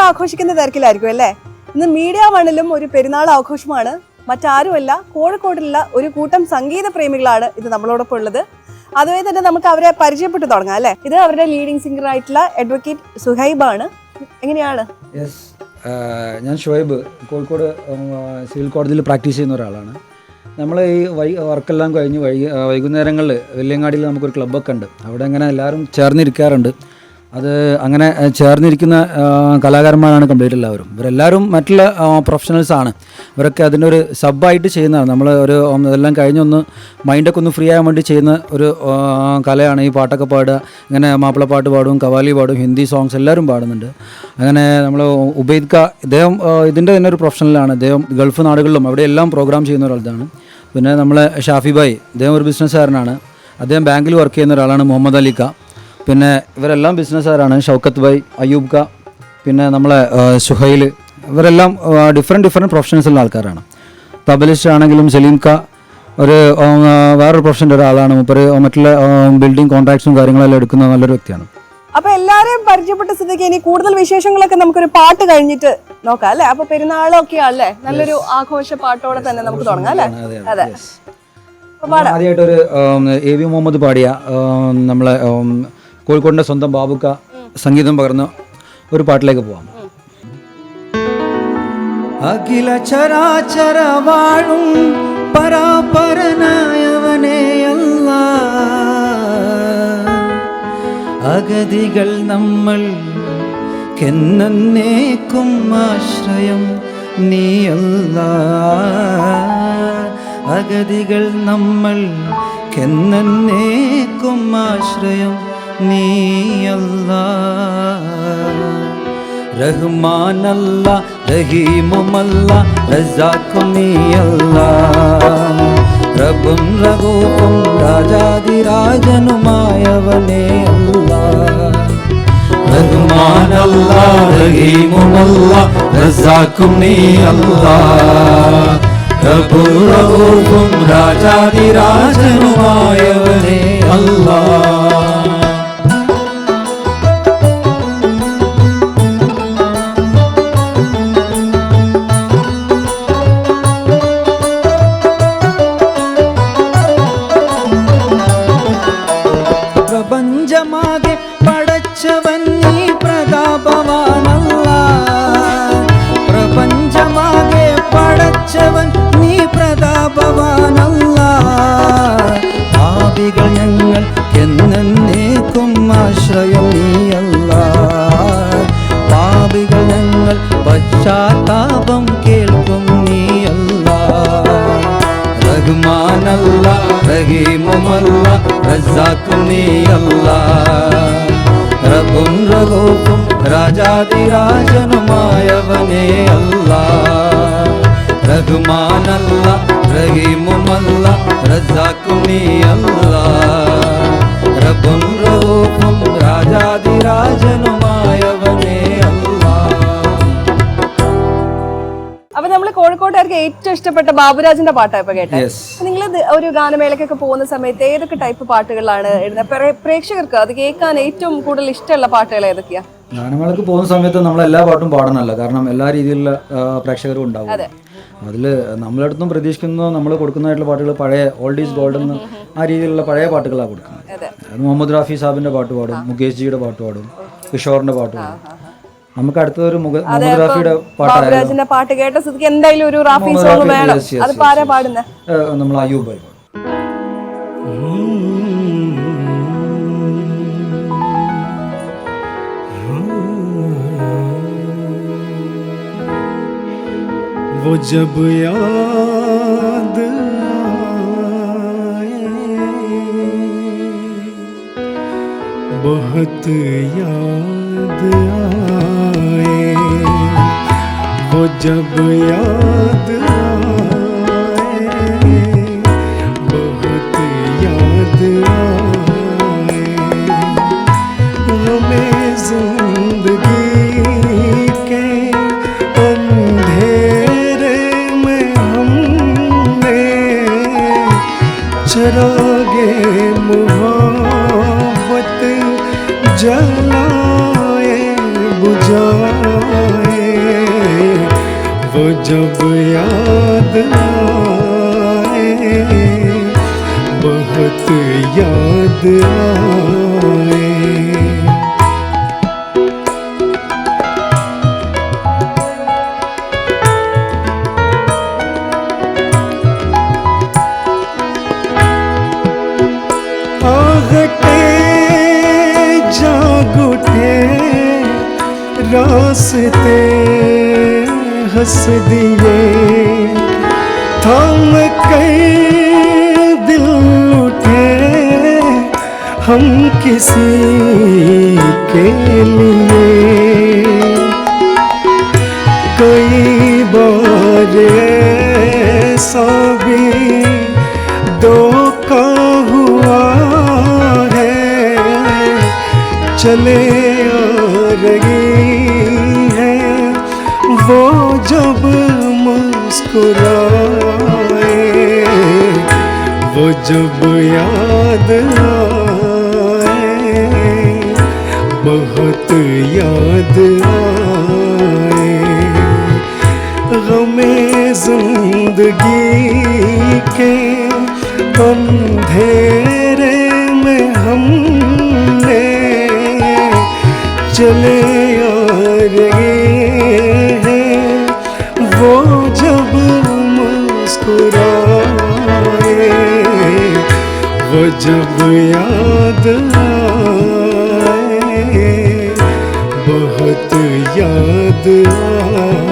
ആഘോഷിക്കുന്ന തിരക്കിലായിരിക്കും അല്ലേ? ഇന്ന് മീഡിയ വണ്ണിലും ഒരു പെരുന്നാൾ ആഘോഷമാണ്. മറ്റാരുമല്ല, കോഴിക്കോടുള്ള ഒരു കൂട്ടം സംഗീത പ്രേമികളാണ് ഇത് നമ്മളോടൊപ്പം ഉള്ളത്. അതുവഴി തന്നെ നമുക്ക് അവരെ പരിചയപ്പെട്ടു തുടങ്ങാം അല്ലേ? ഇത് അവരുടെ ലീഡിംഗ് സിംഗർ ആയിട്ടുള്ള അഡ്വക്കേറ്റ് സുഹൈബാണ്. എങ്ങനെയാണ്? ഞാൻ ഷുഹൈബ്, കോഴിക്കോട് സിവിൽ കോടതിയിൽ പ്രാക്ടീസ് ചെയ്യുന്ന ഒരാളാണ്. നമ്മൾ ഈ വർക്കെല്ലാം കഴിഞ്ഞ് വൈകുന്നേരങ്ങളിൽ വെള്ളിയങ്ങാടിയിൽ നമുക്കൊരു ക്ലബ്ബൊക്കെ ഉണ്ട്. അവിടെ അങ്ങനെ എല്ലാവരും ചേർന്നിരിക്കാറുണ്ട്. അത് അങ്ങനെ ചേർന്നിരിക്കുന്ന കലാകാരന്മാരാണ് കംപ്ലീറ്റ് എല്ലാവരും. ഇവരെല്ലാവരും മറ്റുള്ള പ്രൊഫഷണൽസാണ്. ഇവരൊക്കെ അതിൻ്റെ ഒരു സബ്ബായിട്ട് ചെയ്യുന്നതാണ്. നമ്മൾ ഒരു ഇതെല്ലാം കഴിഞ്ഞൊന്ന് മൈൻഡൊക്കെ ഒന്ന് ഫ്രീ ആകാൻ വേണ്ടി ചെയ്യുന്ന ഒരു കലയാണ് ഈ പാട്ടൊക്കെ പാടുക. ഇങ്ങനെ മാപ്പിളപ്പാട്ട് പാടും, കവാലി പാടും, ഹിന്ദി സോങ്സ് എല്ലാവരും പാടുന്നുണ്ട്. അങ്ങനെ നമ്മൾ ഉബൈദ് ഖാ, ഇദ്ദേഹം ഇതിൻ്റെ തന്നെ ഒരു പ്രൊഫഷണലാണ്. ഇദ്ദേഹം ഗൾഫ് നാടുകളിലും അവിടെയെല്ലാം പ്രോഗ്രാം ചെയ്യുന്ന ഒരാളാണ്. പിന്നെ നമ്മളെ ഷാഫി ഭായ്, ഇദ്ദേഹം ഒരു ബിസിനസ്സുകാരനാണ്. അദ്ദേഹം ബാങ്കിൽ വർക്ക് ചെയ്യുന്ന ഒരാളാണ്. മുഹമ്മദ് അലി ഖാ, പിന്നെ ഇവരെല്ലാം ബിസിനസ്സുകാരാണ്. ഷൗക്കത്ത് ഭായ്, അയ്യൂബ് ഖാ, പിന്നെ നമ്മളെ സുഹൈൽ, ഇവരെല്ലാം ഡിഫറെൻറ്റ് പ്രൊഫഷൻസുള്ള ആൾക്കാരാണ്. തബലിസ്റ്റ് ആണെങ്കിലും സലീം ഖാ ഒരു വേറൊരു പ്രൊഫഷൻ്റെ ഒരാളാണ്. മൂപ്പര് മറ്റുള്ള ബിൽഡിംഗ് കോൺട്രാക്ട്സും കാര്യങ്ങളെല്ലാം എടുക്കുന്ന നല്ലൊരു വ്യക്തിയാണ്. അപ്പൊ എല്ലാരെയും പരിചയപ്പെട്ട സ്ഥിതിക്ക് ഇനി കൂടുതൽ വിശേഷങ്ങളൊക്കെ നമുക്കൊരു പാട്ട് കഴിഞ്ഞിട്ട് നോക്കാം അല്ലെ? അപ്പൊ പെരുന്നാളൊക്കെ അല്ലേ, നല്ലൊരു ആഘോഷ പാട്ടോടെ തന്നെ നമുക്ക് തുടങ്ങാം അല്ലേ? അതെ. ആദ്യമായിട്ടൊരു AV മുഹമ്മദ് പാടിയ നമ്മളെ കോഴിക്കോടിന്റെ സ്വന്തം ബാബുക്ക സംഗീതം പകർന്ന ഒരു പാട്ടിലേക്ക് പോവാം. അഖില ചരാചര വാഴും പരാപരനായവനേ അല്ലാഹ്, അഗതികൾ നമ്മൾ കെന്നേക്കും ആശ്രയം നീ അല്ലാഹ്, അഗതികൾ നമ്മൾ കെന്നേക്കും ആശ്രയം നീ അല്ലാഹ്. റഹ്മാനല്ല, റഹീമുമല്ല, റസാഖും നീ അല്ലാഹ്, റബ്ബും റഊഫും രാജാതിരാജനുമായവനേ അല്ലാഹ്. റഹ്മാനല്ല, റഹീമുമല്ല, റസാഖും നീ അല്ലാഹ്, റബ്ബും റഊഫും രാജാതിരാജനുമായവനേ അല്ലാഹ്. പ്രപഞ്ചമാകെ പടച്ചവൻ നീ പ്രതാപവാനല്ലാഹ്, പ്രപഞ്ചമാകെ പടച്ചവൻ നീ പ്രതാപവാനല്ലാഹ്, പാപികൾ ഞങ്ങൾ എന്നേക്കും ആശ്രയം നീ അല്ലാഹ്, പാപികൾ ഞങ്ങൾ പശ്ചാത്താപം കേൾക്കും നീ അല്ലാഹ്. റഹ്മാനല്ല, റഹീമുമല്ല, റസാഖും നീ അല്ലാഹ്, റബ്ബും റഊഫും രാജാതിരാജനുമായവനേ അല്ലാഹ്. റഹ്മാനല്ല, റഹീമുമല്ല, റസാഖും നീ അല്ലാഹ്, റബ്ബും റഊഫും രാജാതിരാജനുമായവനേ അല്ലാഹ്. അപ്പൊ നമ്മള് കോഴിക്കോട്ടുകാർക്ക് ഏറ്റവും ഇഷ്ടപ്പെട്ട ബാബുരാജിന്റെ പാട്ടാണ് ഇപ്പൊ കേട്ടത്. നിങ്ങൾ ഒരു ഗാനമേളക്കൊക്കെ പോകുന്ന സമയത്ത് ഏതൊക്കെ ടൈപ്പ് പാട്ടുകളാണ് എഴുതുന്നത്? പ്രേക്ഷകർക്ക് അത് കേൾക്കാൻ ഏറ്റവും കൂടുതൽ ഇഷ്ടമുള്ള പാട്ടുകൾ ഏതൊക്കെയാ? ഗാനമേളക്ക് പോകുന്ന സമയത്ത് നമ്മൾ എല്ലാ പാട്ടും പാടണമല്ല, കാരണം എല്ലാ രീതിയിലുള്ള പ്രേക്ഷകരും ഉണ്ടാവും. അതിൽ നമ്മളടുത്തും പ്രതീക്ഷിക്കുന്നു നമ്മൾ കൊടുക്കുന്നതായിട്ടുള്ള പാട്ടുകൾ പഴയ ഓൾഡ് ഈസ് ഗോൾഡ് എന്ന് ആ രീതിയിലുള്ള പഴയ പാട്ടുകളാണ് കൊടുക്കുന്നത്. മുഹമ്മദ് റാഫി സാഹിബിന്റെ പാട്ട് പാടും, മുകേഷ് ജിയുടെ പാട്ട് പാടും, കിഷോറിന്റെ പാട്ട് പാടും. നമുക്ക് അടുത്തൊരു മുഹമ്മദ് റാഫിയുടെ ബാബുരാജിന്റെ പാട്ട് കേട്ട സ്ഥിതിക്ക് എന്തായാലും ഒരു റാഫി സോങ് വേണം. അത് ആരാ പാടുന്നത്? നമ്മൾ അയ്യൂബ് ഭായ്. वो जब याद आए, बहुत याद आए, वो जब याद आए, बहुत याद आए, हमें जिंदगी के अंधेरे में हमने चरागे मोहब्बत जलाए बुझाए, जब याद आए, बहुत याद आए। आहटे जाग उठे रास्ते हंस दिए, थाम कर दिल उठे हम किसी के लिए। कई बार ऐसा भी धोखा हुआ है, चले आ रही है वो जब मुस्कुराए, वो जब याद आए, बहुत याद आए। गमे जिंदगी के अंधेरे में हमने चले आ रहे हैं वो जब मुस्कुराए, वो जब याद आए, बहुत याद आए।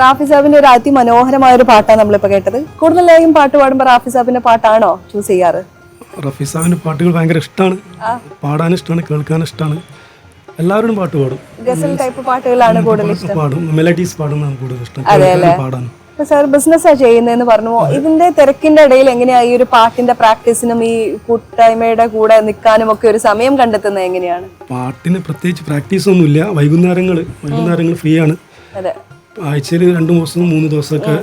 റാഫി സാബിന്റെ ഒരു അതിമനോഹരമായ ഒരു പാട്ടാണ് നമ്മളിപ്പോ കേട്ടത്. കൂടുതലായും പാട്ട് പാടുമ്പോൾ റാഫി സാബിന്റെ പാട്ടാണോ ചൂസ് ചെയ്യാറ്? റഫീ സാബിന്റെ പാട്ടുകൾ ഭയങ്കര ഇഷ്ടമാണ്, പാടാൻ ഇഷ്ടമാണ്, കേൾക്കാൻ ഇഷ്ടമാണ്. എല്ലാവരും പാട്ട് പാടും. ഗസൽ ടൈപ്പ് പാട്ടുകളാണ് കൂടുതൽ ഇഷ്ടം. പാടും, മെലഡീസ് പാടുന്നതാണ് കൂടുതൽ ഇഷ്ടം. പാടാൻ സാർ ബിസിനസ്സാ ചെയ്യുന്നതെന്ന് പറഞ്ഞു. ഇതിന്റെ തിരക്കിന്റെ ഇടയിൽ എങ്ങനെയാ ഈ ഒരു പാട്ടിന്റെ പ്രാക്ടീസിനും ഈ കൂട്ടായ്മയുടെ കൂടെ നിൽക്കാനും ഒക്കെ ഒരു സമയം കണ്ടെത്തുന്നത് എങ്ങനെയാണ്? പാട്ടിന് പ്രത്യേകിച്ച് പ്രാക്ടീസ് ഒന്നുമില്ല. വൈകുന്നേരങ്ങൾ ഫ്രീ ആണ്. അതെ, ആഴ്ചയിൽ 2 ദിവസം 3 ദിവസമൊക്കെ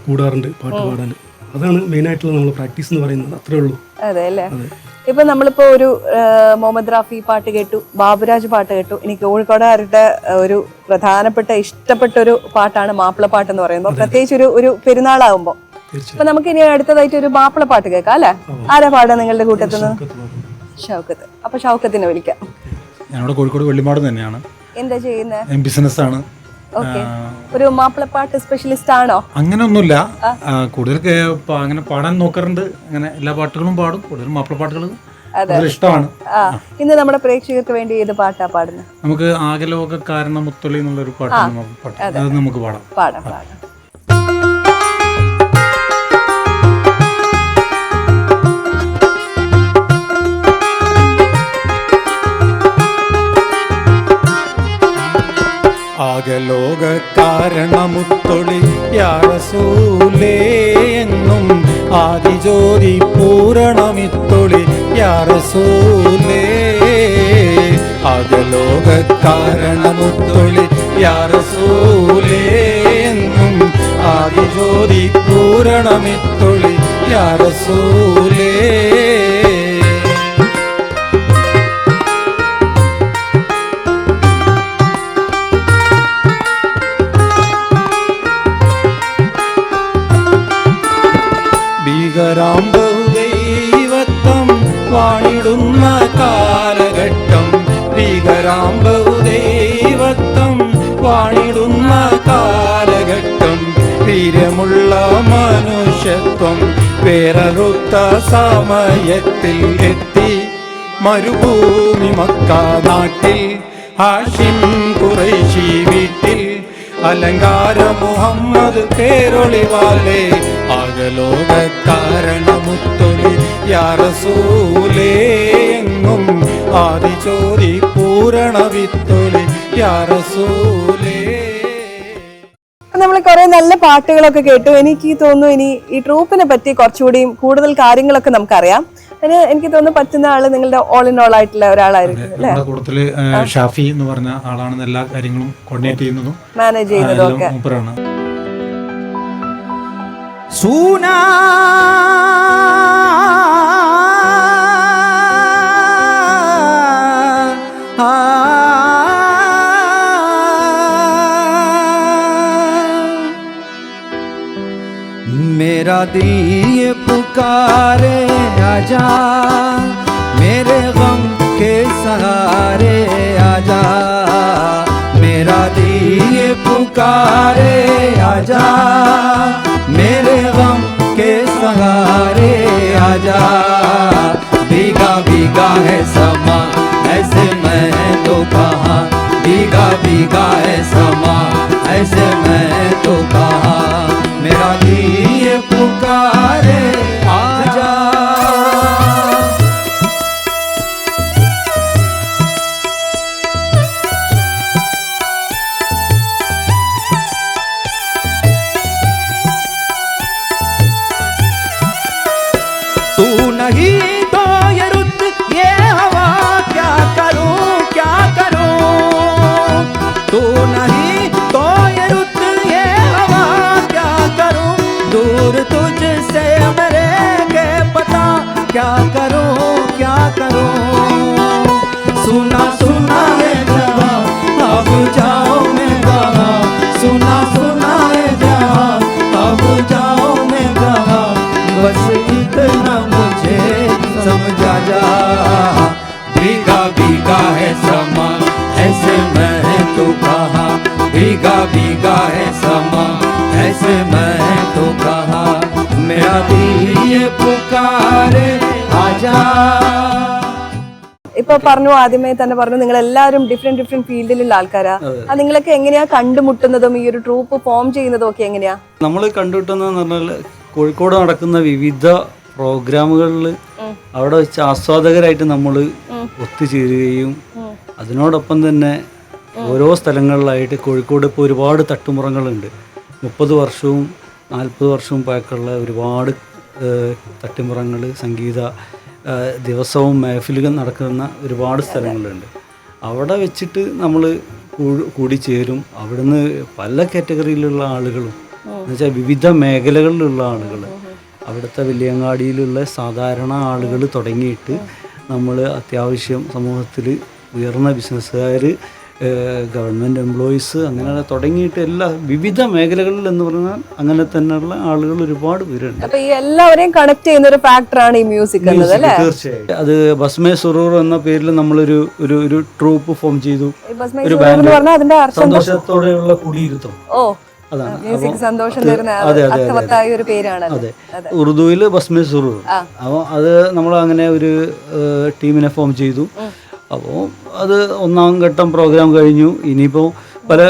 കൂടാറുണ്ട് പാട്ട് പാടാൻ. അതാണ് മെയിനായിട്ടുള്ള നമ്മൾ പ്രാക്ടീസ് എന്ന് പറയുന്നത്. അത്രേ ഉള്ളൂ. അതെ അല്ലേ. ഇപ്പൊ നമ്മളിപ്പോ ഒരു മുഹമ്മദ് റാഫി പാട്ട് കേട്ടു, ബാബുരാജ് പാട്ട് കേട്ടു. എനിക്ക് കോഴിക്കോടുകാരുടെ ഒരു പ്രധാനപ്പെട്ട ഇഷ്ടപ്പെട്ട ഒരു പാട്ടാണ് മാപ്പിളപ്പാട്ട് എന്ന് പറയുമ്പോൾ, പ്രത്യേകിച്ച് ഒരു പെരുന്നാളാകുമ്പോ. അപ്പൊ നമുക്ക് ഇനി അടുത്തതായിട്ട് ഒരു മാപ്പിളപ്പാട്ട് കേൾക്കാം അല്ലെ? ആരാ പാടാ നിങ്ങളുടെ കൂട്ടത്തിൽ നിന്ന്? ഷൗക്കത്ത്. അപ്പൊ ഷൗക്കത്തിനെ വിളിക്കാം. ഞാനിവിടെ കോഴിക്കോട് വെള്ളിമാട് തന്നെയാണ്. എന്താ ചെയ്യുന്നത്? ബിസിനസ് ആണ്. ഒരു മാപ്പിളപ്പാട്ട് സ്പെഷ്യലിസ്റ്റ് ആണോ? അങ്ങനെ ഒന്നുമില്ല. കൂടുതൽ അങ്ങനെ പാടാൻ നോക്കാറുണ്ട്. അങ്ങനെ എല്ലാ പാട്ടുകളും പാടും. കൂടുതൽ മാപ്പിളപ്പാട്ടുകൾ ഇഷ്ടമാണ്. ഇന്ന് നമ്മുടെ പ്രേക്ഷകർക്ക് വേണ്ടി ഏത് പാട്ടാ പാടുന്നത്? നമുക്ക് ആകലോക കാരണം മുത്തൊളി എന്നുള്ളൊരു പാട്ട് അത് നമുക്ക് പാടാം. പാടാം പാടാം. ആകലോക കാരണമുത്തൊളി യാ റസൂലേ എന്നും ആദിജ്യോതി പൂരണമിത്തൊളി യാ റസൂലേ. ആകലോക കാരണമുത്തൊളി യാ റസൂലേ എന്നും ആദിജ്യോതി പൂരണമിത്തൊളി യാ റസൂലേ. ഭീകരാം ബഹുദൈവത്വം വാണിടുന്ന കാലഘട്ടം, ഭീകരാം ബഹുദൈവത്വം വാണിടുന്ന കാലഘട്ടം, വീര്യമുള്ള മനുഷ്യത്വം വേററുത്ത സമയത്തിൽ എത്തി മരുഭൂമി മക്ക നാട്ടിൽ, ഹാഷിം ഖുറൈശി വീട്ടിൽ അലങ്കാര മുഹമ്മദ് പേരൊളിവാലേ. ആകലോക കാരണമുത്തൊളി യാ റസൂലേ എങ്ങും ആദിജ്യോതി പൂരണവിത്തൊളി യാ റസൂലേ. നമ്മൾ കുറെ നല്ല പാട്ടുകളൊക്കെ കേട്ടു. എനിക്ക് തോന്നുന്നു ഇനി ഈ ട്രൂപ്പിനെ പറ്റി കുറച്ചുകൂടിയും കൂടുതൽ കാര്യങ്ങളൊക്കെ നമുക്കറിയാം. അതിന് എനിക്ക് തോന്നുന്നു പറ്റുന്ന ആള് നിങ്ങളുടെ ഓൾ ഇൻ ഓൾ ആയിട്ടുള്ള ഒരാളായിരിക്കും അല്ലേ? കൂട്ടത്തില് ഷാഫി എന്ന് പറഞ്ഞ ആളാണ് എല്ലാ കാര്യങ്ങളും കോർഡിനേറ്റ് ചെയ്യുന്നതും മാനേജ് ചെയ്യുന്നതും ഒക്കെ. മൂപ്പറാണ്. സൂനാ मेरा दिल ये पुकारे आजा, मेरे गम के सहारे आजा, मेरा दिल ये पुकारे आजा, मेरे गम के सहारे आजा। भीगा भीगा है समा ऐसे मैं तो कहाँ, भीगा भीगा है समा ऐसे मैं तो कहाँ, मेरा दिल ये पुकारे आजा। तू नहीं तो ये रुत ये हवा क्या करूं क्या करूं, तू नहीं तो ये रुत ये हवा क्या करूं, दूर तुझसे मेरे के पता क्या करूं क्या करूं। सुना सुना है जहां अब जाओ मैं कहाँ, सुना सुना है जहां अब जाओ मैं कहाँ, बस इतना मुझे समझा जा। भीगा भीगा है समा ऐसे मैं तो कहाँ, भीगा भीगा है समा ऐसे मैं तो कहाँ, मेरा दिल ये पुकारे आजा। ഇപ്പൊ പറഞ്ഞു, ആദ്യമേ തന്നെ പറഞ്ഞു നിങ്ങൾ എല്ലാവരും ഡിഫറെന്റ് ഫീൽഡിലുള്ള ആൾക്കാരാ. അത് നിങ്ങളൊക്കെ എങ്ങനെയാ കണ്ടുമുട്ടുന്നതും ഈ ഒരു ട്രൂപ്പ് ഫോം ചെയ്യുന്നതും ഒക്കെ എങ്ങനെയാ? നമ്മൾ കണ്ടുകിട്ടുന്നതെന്ന് പറഞ്ഞാൽ കോഴിക്കോട് നടക്കുന്ന വിവിധ പ്രോഗ്രാമുകളിൽ അവിടെ വെച്ച് ആസ്വാദകരായിട്ട് നമ്മൾ ഒത്തുചേരുകയും അതിനോടൊപ്പം തന്നെ ഓരോ സ്ഥലങ്ങളിലായിട്ട് കോഴിക്കോട് ഇപ്പോൾ ഒരുപാട് തട്ടുമുറങ്ങളുണ്ട്. 30 വർഷവും 40 വർഷവും പഴക്കമുള്ള ഒരുപാട് തട്ടുമുറങ്ങൾ, സംഗീത ദിവസവും മെഹഫിലുകൾ നടക്കുന്ന ഒരുപാട് സ്ഥലങ്ങളുണ്ട്. അവിടെ വെച്ചിട്ട് നമ്മൾ കൂടിച്ചേരും. അവിടുന്ന് പല കാറ്റഗറിയിലുള്ള ആളുകളും എന്നുവെച്ചാൽ വിവിധ മേഖലകളിലുള്ള ആളുകൾ, അവിടുത്തെ വലിയങ്ങാടിയിലുള്ള സാധാരണ ആളുകൾ തുടങ്ങിയിട്ട് നമ്മൾ അത്യാവശ്യം സമൂഹത്തിൽ ഉയർന്ന ബിസിനസ്സുകാർ, ഗവൺമെൻറ് എംപ്ലോയീസ്, അങ്ങനെ തുടങ്ങിയിട്ട് എല്ലാ വിവിധ മേഖലകളിൽ എന്ന് പറഞ്ഞാൽ അങ്ങനെ തന്നെയുള്ള ആളുകൾ ഒരുപാട് പേരുണ്ട്. അപ്പൊ ഈ എല്ലാവരെയും കണക്ട് ചെയ്യുന്ന ഒരു ഫാക്ടറാണ് ഈ മ്യൂസിക് എന്നത് അല്ലേ? തീർച്ചയായും. അത് ബസ്മേ സുറൂർ എന്ന പേരിൽ നമ്മളൊരു ഒരു ട്രൂപ്പ് ഫോം ചെയ്തു. ഒരു ബാൻഡ്, സന്തോഷത്തോടെയുള്ള കുടിയിരുത്തം. ഓ, മ്യൂസിക് സന്തോഷം തരുന്ന അർത്ഥവത്തായ ഒരു പേരാണ്. അതെ, ഉറുദുവിൽ ബസ്മേ സുറൂർ. അപ്പോൾ അത് നമ്മൾ അങ്ങനെ ഒരു ടീമിനെ ഫോം ചെയ്തു. അപ്പോൾ അത് 1ാം ഘട്ടം പ്രോഗ്രാം കഴിഞ്ഞു. ഇനിയിപ്പോൾ പല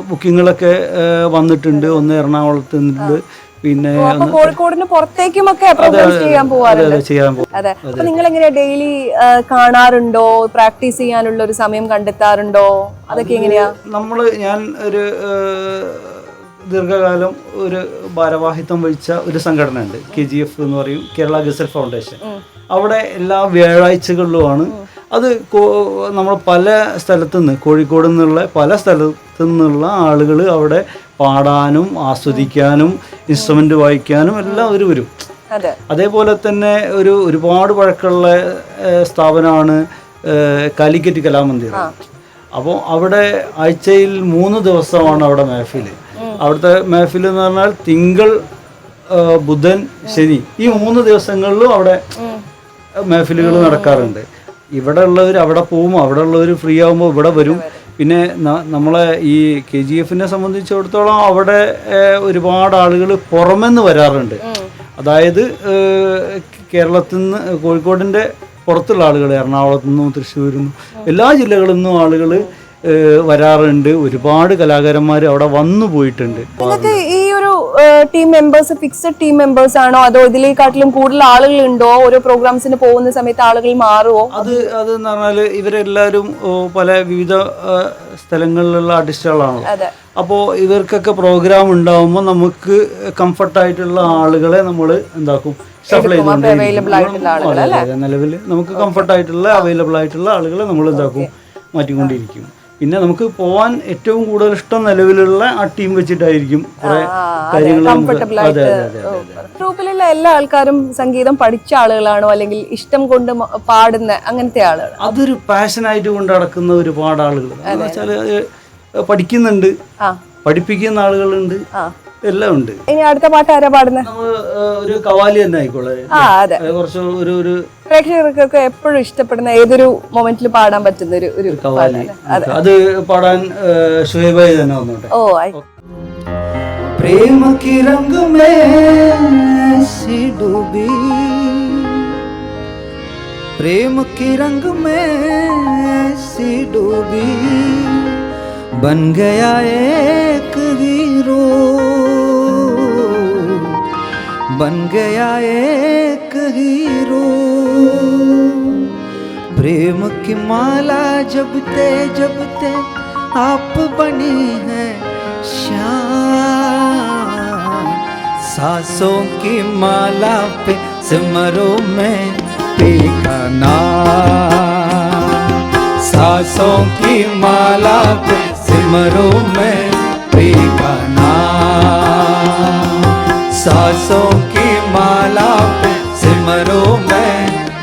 ബുക്കിങ്ങുകളൊക്കെ വന്നിട്ടുണ്ട്. ഒന്ന് എറണാകുളത്ത് നിന്നുണ്ട്, പിന്നെ കോഴിക്കോടിന് പുറത്തേക്കും ഒക്കെ ചെയ്യാൻ പോവാറുണ്ട്. അതെ. അപ്പൊ നിങ്ങൾ എങ്ങനെയാ ഡെയിലി കാണാറുണ്ടോ? പ്രാക്ടീസ് ചെയ്യാനുള്ള ഒരു സമയം കണ്ടെത്താറുണ്ടോ? അതൊക്കെ എങ്ങനെയാ? ഞാൻ ഒരു ദീർഘകാലം ഒരു ഭാരവാഹിത്വം വഹിച്ച ഒരു സംഘടന ഉണ്ട്, KGF എന്ന് പറയും, കേരള ഗസൽ ഫൗണ്ടേഷൻ. അവിടെ എല്ലാ വ്യാഴാഴ്ചകളിലുമാണ്. അത് നമ്മൾ പല സ്ഥലത്തു നിന്ന്, കോഴിക്കോട് നിന്നുള്ള പല സ്ഥലത്തു നിന്നുള്ള ആളുകൾ അവിടെ പാടാനും ആസ്വദിക്കാനും ഇൻസ്ട്രുമെൻ്റ് വായിക്കാനും എല്ലാം അവർ വരും. അതേപോലെ തന്നെ ഒരുപാട് പഴക്കമുള്ള സ്ഥാപനമാണ് കാലിക്കറ്റ് കലാമന്ദിർ. അപ്പോൾ അവിടെ ആഴ്ചയിൽ 3 ദിവസമാണ് അവിടെ മെഹഫിൽ. അവിടുത്തെ മെഹഫിൽ എന്ന് പറഞ്ഞാൽ തിങ്കൾ, ബുധൻ, ശനി, ഈ 3 ദിവസങ്ങളിലും അവിടെ മെഹഫിലുകൾ നടക്കാറുണ്ട്. ഇവിടെ ഉള്ളവർ അവിടെ പോകും, അവിടെ ഉള്ളവർ ഫ്രീ ആകുമ്പോൾ ഇവിടെ വരും. പിന്നെ നമ്മളെ ഈ KGF-നെ സംബന്ധിച്ചിടത്തോളം അവിടെ ഒരുപാട് ആളുകൾ പുറമെന്ന് വരാറുണ്ട്. അതായത് കേരളത്തിൽ നിന്ന്, കോഴിക്കോടിൻ്റെ പുറത്തുള്ള ആളുകൾ, എറണാകുളത്തു നിന്നും തൃശ്ശൂരിൽ നിന്നും എല്ലാ ജില്ലകളിൽ നിന്നും ആളുകൾ വരാറുണ്ട്. ഒരുപാട് കലാകാരന്മാർ അവിടെ വന്നു പോയിട്ടുണ്ട്. നിങ്ങൾക്ക് ഈ ഒരു team members fixed team members ആണോ, അതോ ഇതിലേക്കാട്ടിലും കൂടുതൽ ആളുകൾ ഉണ്ടോ? ഓരോ പ്രോഗ്രാംസിന് പോകുന്ന സമയത്ത് ആളുകൾ മാറുമോ? അതെന്ന് പറഞ്ഞാൽ ഇവരെല്ലാവരും പല വിവിധ സ്ഥലങ്ങളിലുള്ള ആർട്ടിസ്റ്റുകളാണല്ലോ. അപ്പോൾ ഇവർക്കൊക്കെ പ്രോഗ്രാം ഉണ്ടാകുമ്പോൾ നമുക്ക് കംഫർട്ടായിട്ടുള്ള ആളുകളെ നമ്മൾ എന്താക്കും, ഷഫിൾ ചെയ്തുകൊണ്ടിരിക്കും. നിലവിൽ നമുക്ക് കംഫർട്ടായിട്ടുള്ള അവൈലബിൾ ആയിട്ടുള്ള ആളുകളെ നമ്മൾ എന്താക്കും, മാറ്റിക്കൊണ്ടിരിക്കും. പിന്നെ നമുക്ക് പോവാൻ ഏറ്റവും കൂടുതൽ ഇഷ്ടം നിലവിലുള്ള ആ ടീം വെച്ചിട്ടായിരിക്കും കുറെ കാര്യങ്ങൾ. ഗ്രൂപ്പിലുള്ള എല്ലാ ആൾക്കാരും സംഗീതം പഠിച്ച ആളുകളാണോ, അല്ലെങ്കിൽ ഇഷ്ടം കൊണ്ട് പാടുന്ന അങ്ങനത്തെ ആളുകൾ? അതൊരു പാഷനായിട്ട് കൊണ്ട് നടക്കുന്ന ഒരുപാട് ആളുകൾ. എന്ന് വെച്ചാൽ പഠിക്കുന്നുണ്ട്, പഠിപ്പിക്കുന്ന ആളുകളുണ്ട്, എല്ലാം ഉണ്ട്. ഇനി അടുത്ത പാട്ട് ആരാ പാടുന്നത്? ഒരു കവാലി തന്നെ ആയിക്കോളെ. അതെ, കുറച്ച് ഒരു പ്രേക്ഷകർക്കൊക്കെ എപ്പോഴും ഇഷ്ടപ്പെടുന്ന ഏതൊരു മൊമെന്റിൽ പാടാൻ പറ്റുന്ന ഒരു കവാലി. അത് പാടാൻ ഷുഹൈബായി തന്നെ വന്നോട്ടെ. ഓ, प्रेम की रंग में ऐसी डूबी, प्रेम की रंग में ऐसी डूबी, बन गया एक हीरो, बन गया एक हीरो। प्रेम की माला जपते जपते आप बनी है श्याम, सांसों की माला पे सिमरो में पीका नाम, सांसों की माला पे सिमरो में पीका नाम, सांसों की माला पे सिमरो में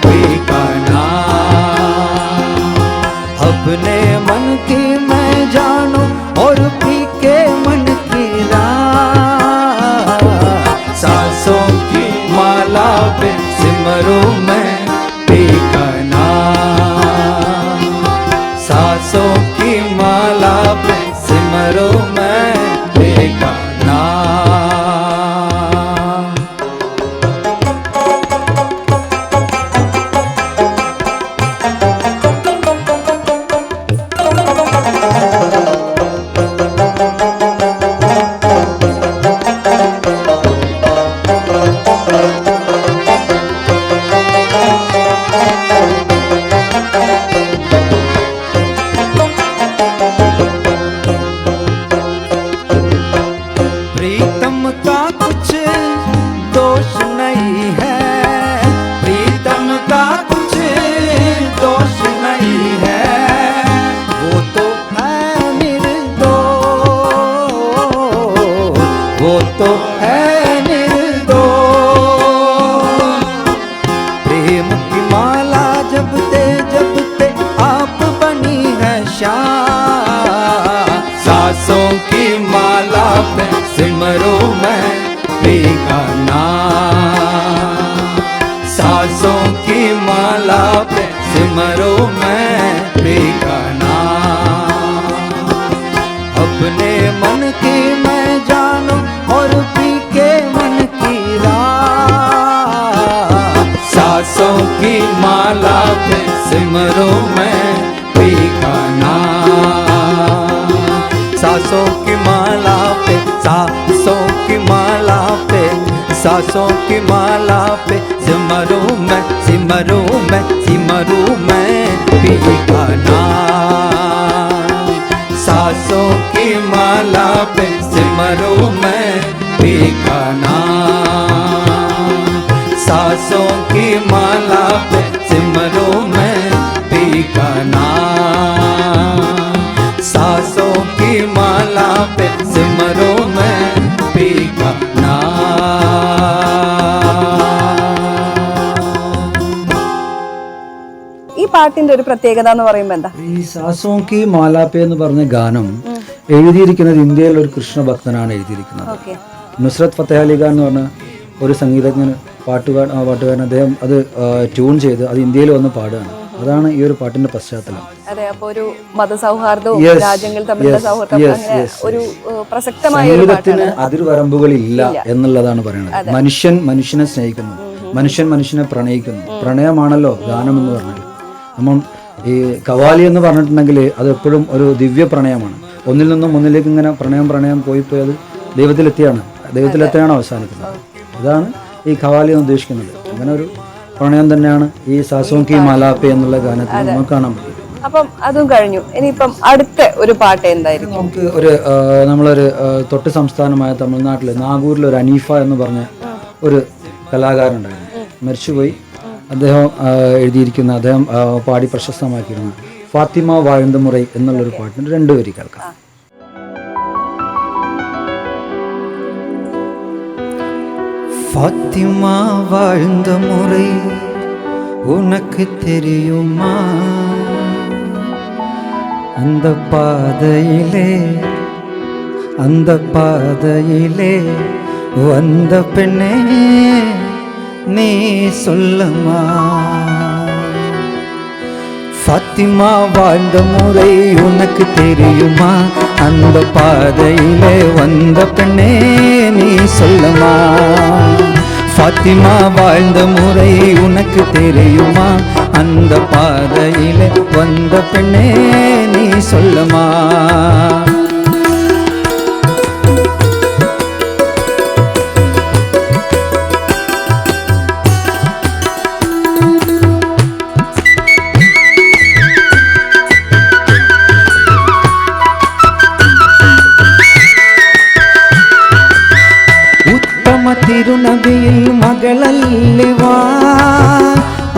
पीका नाम। अपने मन की मैं जानू और पी के मन की राह, सांसों की माला पे सिमरो मैं पीका नाम, सांसों की माला पे सिमरो मैं पीका नाम। प्रीतम का कुछ दोष नहीं है, प्रीतम का कुछ दोष नहीं है, वो तो है निर्दोष, वो तो है निर्दोष। प्रेम की माला जपते जपते आप बनी है श्याम, सांसों की माला पे सिमरो मैं पीका नाम, सांसों की माला पे सिमरो मैं पीका नाम। अपने मन की मैं जानू और पी के मन की राह, सांसों की माला पे सिमरो मैं पीका नाम, सांसों की माला पे, सांसों की माला पे, सांसों की माला पे सिमरू मैं, सिमरू मैं, सिमरू मैं पीका नाम, सांसों की माला पे सिमरू मैं पीका नाम, सांसों की माला पे सिमरू मैं पीका नाम, सांसों की माला पे सिमरो मैं पीका नाम। ഈ പാട്ടിന്റെ ഒരു പ്രത്യേകത എന്ന് പറയുമ്പോ എന്താ? ഈ സാസോം കി മാലാപ്പെ എന്ന് പറഞ്ഞ ഗാനം എഴുതിയിരിക്കുന്നത് ഇന്ത്യയിൽ ഒരു കൃഷ്ണഭക്തനാണ് എഴുതിയിരിക്കുന്നത്. ഓക്കെ. നുസ്രത് ഫത്തേഹ് അലി ഖാൻ എന്ന് പറഞ്ഞ ഒരു സംഗീതജ്ഞൻ പാട്ടുകാരൻ അദ്ദേഹം അത് ട്യൂൺ ചെയ്ത് അത് ഇന്ത്യയിൽ വന്ന് പാടുകയാണ്. അതാണ് ഈ ഒരു പാട്ടിന്റെ പശ്ചാത്തലം. അതെ, അപ്പൊ ഒരു മതസൗഹാർദ്ദവും രാജ്യങ്ങൾ തമ്മിലുള്ള സൗഹൃദം അങ്ങനെ ഒരു പ്രസക്തമായ ഒരു സംഗീതത്തിന് അതിർവരമ്പുകളില്ല എന്നുള്ളതാണ് പറയുന്നത്. മനുഷ്യൻ മനുഷ്യനെ സ്നേഹിക്കുന്നു, മനുഷ്യൻ മനുഷ്യനെ പ്രണയിക്കുന്നു. പ്രണയമാണല്ലോ ഗാനം എന്ന് പറഞ്ഞാൽ. നമ്മൾ ഈ കവാലി എന്ന് പറഞ്ഞിട്ടുണ്ടെങ്കിൽ അത് എപ്പോഴും ഒരു ദിവ്യ പ്രണയമാണ്. ഒന്നിൽ നിന്നും ഒന്നിലേക്ക് ഇങ്ങനെ പ്രണയം പോയി അത് ദൈവത്തിലെത്തിയാണ് അവസാനിക്കുന്നത്. ഇതാണ് ഈ ഖവാലി ഉദ്ദേശിക്കുന്നത്. അങ്ങനെ ഒരു പ്രണയം തന്നെയാണ് ഈ സാസോം കി മാലാപ്പെ എന്നുള്ള ഗാനത്തിൽ നമുക്ക് കാണാൻ പറ്റും. അപ്പം അതും കഴിഞ്ഞു. ഇനിയിപ്പം അടുത്ത ഒരു പാട്ട് എന്തായിരിക്കും? നമുക്ക് നമ്മളൊരു തൊട്ട് സംസ്ഥാനമായ തമിഴ്നാട്ടിലെ നാഗൂരിൽ ഒരു അനീഫ എന്ന് പറഞ്ഞ ഒരു കലാകാരനുണ്ടായിരുന്നു, മരിച്ചുപോയി. അദ്ദേഹം എഴുതിയിരിക്കുന്ന, അദ്ദേഹം പാടി പ്രശസ്തമാക്കിയിരുന്ന ഫാത്തിമ വാഴ്ந்த മുறை എന്നുള്ളൊരു പാട്ടിന് 2 വരി കേൾക്കാം. ஃபாத்திமா வாழ்ந்த முறை உனக்கு தெரியுமா, அந்த பாதையிலே அந்த பாதையிலே வந்த பெண்ணே நீ சொல்லமா ஃபாத்திமா வாழ்ந்த முறை உனக்கு தெரியுமா அந்த பாதையிலே வந்த பெண்ணே நீ சொல்லமா ஃபாத்திமா வாழ்ந்த முறை உனக்கு தெரியுமா அந்த பாதையிலே வந்த பெண்ணே நீ சொல்லமா തിരുനബിയിൽ മകളല്ലേവാ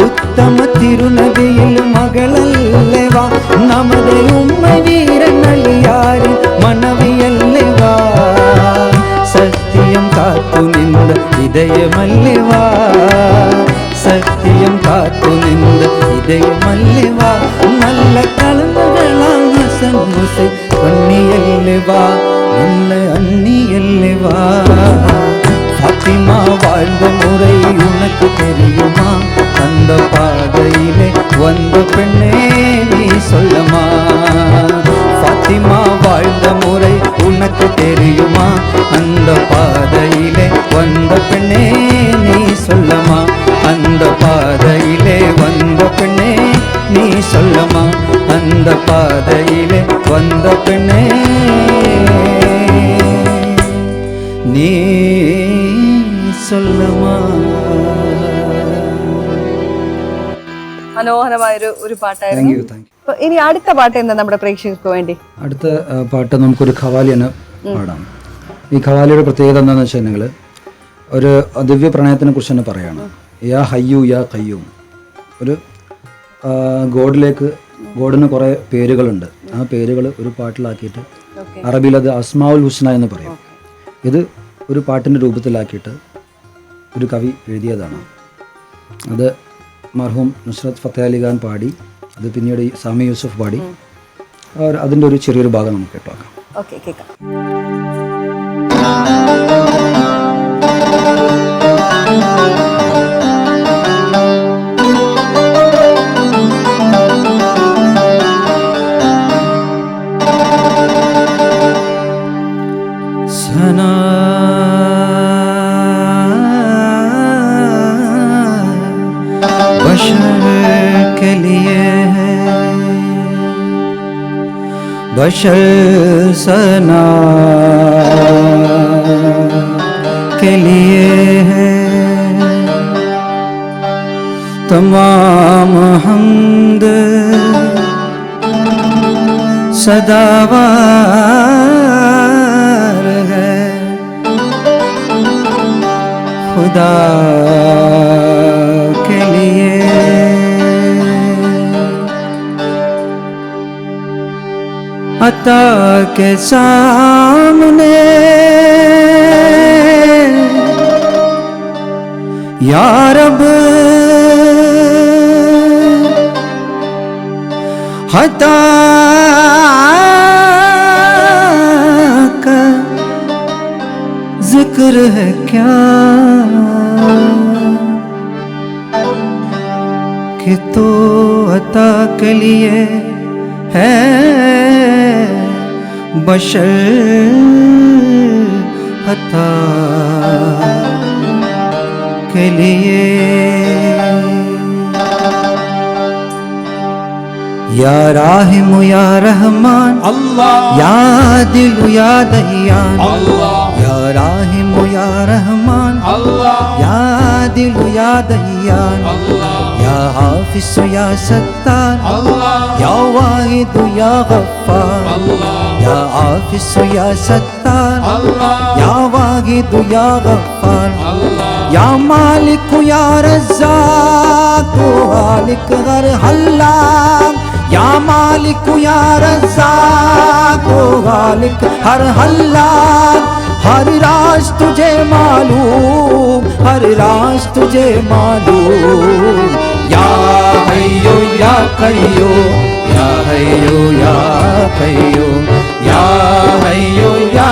ഉത്തമ തിരുനബിയിൽ മകളല്ലേവാ നമ്മുടെ ഉമ്മ വീരനളിയാരിൻ മനവിയല്ലേവാ സത്യം കാത്തു നിന്ന ഹൃദയമല്ലേവാ സത്യം കാത്തു നിന്ന ഹൃദയമല്ലേവാ നല്ല കളന്നുകളാം ഹസൻ ഹുസൈൻ കണ്ണിയല്ലേവാ നല്ല അണ്ണിയല്ലേവാ ஃபாத்திமா வாழ்ந்த முறை உனக்கு தெரியுமா அந்த பாதையிலே வந்த பெண்ணே நீ சொல்லமா ஃபாத்திமா வாழ்ந்த முறை உனக்கு தெரியுமா அந்த பாதையிலே வந்த பெண்ணே நீ சொல்லமா அந்த பாதையிலே வந்த பெண்ணே நீ சொல்லமா அந்த பாதையிலே வந்த பெண்ணே നീ சொல்லமா മനോഹരമായൊരു ഒരു താങ്ക് പാട്ടായിരുന്നു. You thank you. അപ്പൊ ഇനി അടുത്ത പാട്ട് എന്താ നമ്മുടെ പ്രേക്ഷകർക്ക് വേണ്ടി? അടുത്ത പാട്ട് നമുക്കൊരു ഖവാലി തന്നെ പാടാം. ഈ ഖവാലിയുടെ പ്രത്യേകത എന്താണെന്ന് വെച്ചിട്ടുണ്ടെങ്കിൽ ഒരു ദിവ്യ പ്രണയത്തിനെ കുറിച്ച് തന്നെ പറയാണ്. യാ ഹയ്യു യാ ഖയ്യൂം. ഒരു ഗോഡിന് കുറേ പേരുകളുണ്ട്. ആ പേരുകൾ ഒരു പാട്ടിലാക്കിയിട്ട് അറബിയിൽ അത് അസ്മാഉൽ ഹുസ്ന എന്ന് പറയും. ഇത് ഒരു പാട്ടിൻ്റെ രൂപത്തിലാക്കിയിട്ട് ഒരു കവി എഴുതിയതാണ്. അത് മർഹൂം നുസ്രത്ത് ഫത്തേ അലി ഖാൻ പാടി, അത് പിന്നീട് സാമി യൂസഫ് പാടി. അതിൻ്റെ ഒരു ചെറിയൊരു ഭാഗം നമുക്ക് കേട്ടോക്കാം. ഓക്കെ, കേൾക്കാം. सना बशर के लिए है बशर सना के लिए है तमाम हमद सदावार है खुदा के लिए अता के सामने या रब अता का जिक्र है क्या कि तो अता के लिए है बशर अता के लिए या राहिम या रहमान अल्लाह या दिल या दहियान अल्लाह या राहिम या रहमान अल्लाह या दिल या दहियान अल्लाह या हाफिज या सत्तार अल्लाह या वाहिद या गफ्फार अल्लाह या हाफिज या सत्तार अल्लाह या वाहिद या गफ्फार अल्लाह या मालिक या रज़्ज़ाक़ तू खालिक हर हल्ला या मालिक या रज़्ज़ाक़ तू खालिक हर हल्ला हर राज तुझे मालूम हर राज तुझे मालूम या हय्यो या कय्यूम या हय्यो या कय्यूम या हय्यो या